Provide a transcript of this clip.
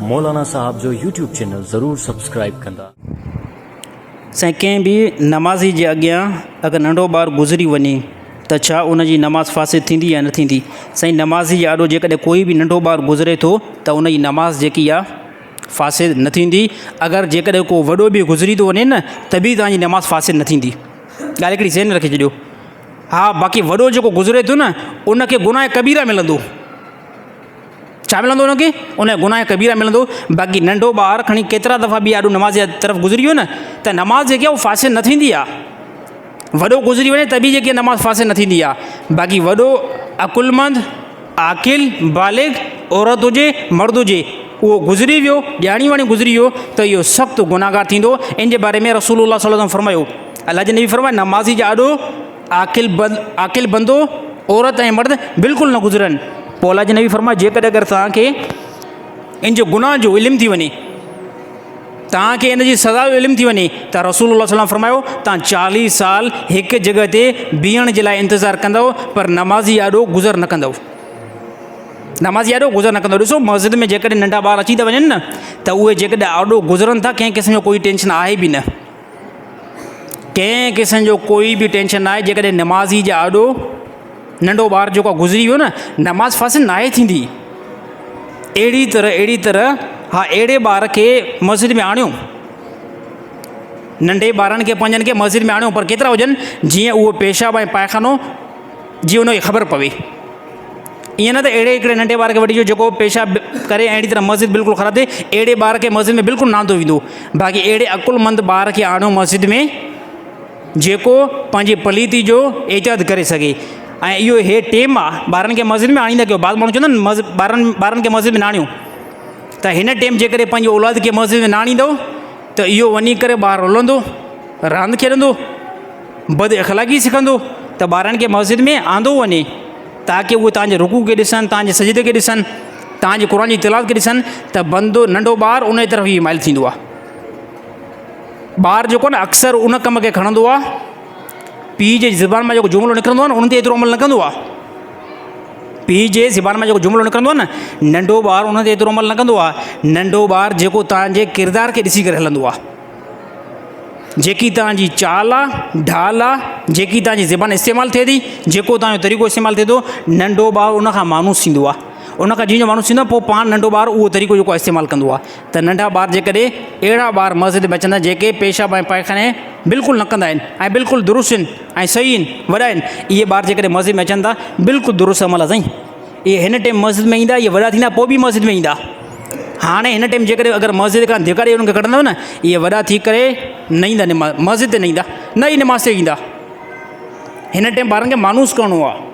मौलाना साहब जो YouTube channel ज़रूर subscribe कंदा। साईं कंहिं बि नमाज़ी जे अॻियां अगरि नंढो ॿारु गुज़री वञे त छा उन जी नमाज़ फासिद थींदी या न थींदी? साईं नमाज़ी जे आॾो जेकॾहिं कोई बि नंढो ॿारु गुज़रे थो त उन जी नमाज़ जेकी आहे फासिद न थींदी। अगरि जेकॾहिं को वॾो बि गुज़री थो वञे न त बि तव्हांजी नमाज़ फासिद न थींदी। ॻाल्हि हिकिड़ी ज़हन में रखे छॾियो। हा, बाक़ी वॾो जेको गुज़रे थो न उनखे गुनाह कबीरा मिलंदो। छा मिलंदो उनखे? उन गुनाह कबीरा मिलंदो। बाक़ी नंढो ॿारु खणी केतिरा दफ़ा बि आॾो नमाज़ जे तरफ़ गुज़री वियो न त नमाज़ जेकी आहे उहा फासिद न थींदी आहे। वॾो गुज़री वञे त बि जेकी नमाज़ फासिद न थींदी आहे। बाक़ी वॾो अकुलमंद आकिल बालिग औरत हुजे मर्द हुजे उहो गुज़री वियो, ॼाणी वाणी गुज़री वियो त इहो सख़्तु गुनाहगार थींदो। इन जे बारे में रसूलुल्लाह सल्लल्लाहु अलैहि वसल्लम फरमायो, अल्लाह जे नबी फरमायो नमाज़ी जे आॾो आकिल बंदो औरत ऐं मर्द बिल्कुलु न गुज़रनि। पोइ अल्लाह जे नबी फरमायो जेकॾहिं अगरि तव्हांखे इन जो गुनाह जो इल्मु थी वञे, तव्हांखे इन जी सज़ा जो इल्मु थी वञे त रसूलुल्लाह सल्लल्लाहु अलैहि वसल्लम फरमायो तव्हां 40 साल हिकु जॻह ते बीहण जे लाइ इंतज़ारु कंदव पर नमाज़ी आॾो गुज़र न कंदव। नमाज़ी आॾो गुज़र न कंदव। ॾिसो मस्जिद में जेकॾहिं नंढा ॿार अची था वञनि न त उहे जेकॾहिं आॾो गुज़रनि था कंहिं क़िस्म जो कोई टेंशन आहे बि न। कंहिं क़िस्म जो कोई बि टेंशन न आहे। जेकॾहिं नमाज़ी जे आॾो नंढो ॿारु जेको गुज़री वियो न नमाज़ फासिद न आहे थींदी। अहिड़ी तरह हा अहिड़े ॿार खे मस्जिद में आणियो, नंढे ॿारनि खे पंहिंजनि खे मस्जिद में आणियो पर केतिरा हुजनि जीअं उहो पेशाब ऐं पायखानो जीअं उनखे ख़बर पवे। ईअं न त अहिड़े हिकिड़े नंढे ॿार खे वठी अचो जेको पेशाब करे अहिड़ी तरह मस्जिद बिल्कुलु ख़राबु थिए, अहिड़े ॿार खे मस्जिद में बिल्कुलु न आंदो वेंदो। बाक़ी अहिड़े अकुलमंद ॿार खे आणियो मस्जिद में जेको पंहिंजी पलीती जो एहतियात करे सघे। ऐं इहो टेम आहे ॿारनि खे मस्जिद में आणींदा कयो। बाद माण्हू चवंदा आहिनि ॿारनि खे मस्जिद में न आणियो, त हिन टेम जेकॾहिं पंहिंजी औलाद खे मस्जिद में न आणींदव त इहो वञी करे ॿारु रुलंदो, रांदि खेॾंदो, बद अख़लाक़ी सिखंदो। त ॿारनि खे मस्जिद में आंदो वञे ताकी उहे तव्हांजे रुकू खे ॾिसनि, तव्हांजे सजदे खे ॾिसनि, तव्हांजे क़ुर जी तिलावत खे ॾिसनि त बंदो नंढो ॿारु उन तरफ़ ई माइल थींदो आहे। ॿारु जेको न अक्सर उन कम खे खणंदो आहे, पीउ जे ज़ुबान मां जेको जुमिलो निकिरंदो आहे न उन ते एतिरो अमल न कंदो आहे। पीउ जे ज़ुबान मां जेको जुमिलो निकिरंदो आहे न नंढो ॿारु उन ते एतिरो अमल न कंदो आहे। नंढो ॿारु जेको तव्हांजे किरदार खे ॾिसी करे हलंदो आहे, जेकी तव्हांजी चाल आहे ढाल आहे, जेकी तव्हांजी ज़ुबान इस्तेमालु थिए थी, जेको तव्हांजो तरीक़ो इस्तेमालु थिए थो, नंढो ॿारु उनखां मानूस थींदो आहे। उनखां जीअं माण्हू थींदो आहे पोइ पाण नंढो ॿारु उहो तरीक़ो जेको इस्तेमालु कंदो आहे। त नंढा ॿार जेकॾहिं अहिड़ा ॿार मस्जिद में अचंदा जेके पेशाब ऐं पायखाने बिल्कुलु न कंदा आहिनि ऐं बिल्कुलु दुरुस्त आहिनि ऐं सही आहिनि, वॾा आहिनि, इहे ॿार जेकॾहिं मस्जिद में अचनि था बिल्कुलु दुरुस्त अमल आहे साईं। इहे हिन टाइम मस्जिद में ईंदा, इहे वॾा थींदा पोइ बि मस्जिद में ईंदा। हाणे हिन टाइम जेकॾहिं अगरि मस्जिद खां धिका ॾेई उनखे कढंदव न इहे वॾा थी करे न ईंदा मस्जिद ते, न ईंदा, न ई नमाज़ ते ईंदा। हिन टाइम ॿारनि खे मानूस करिणो आहे।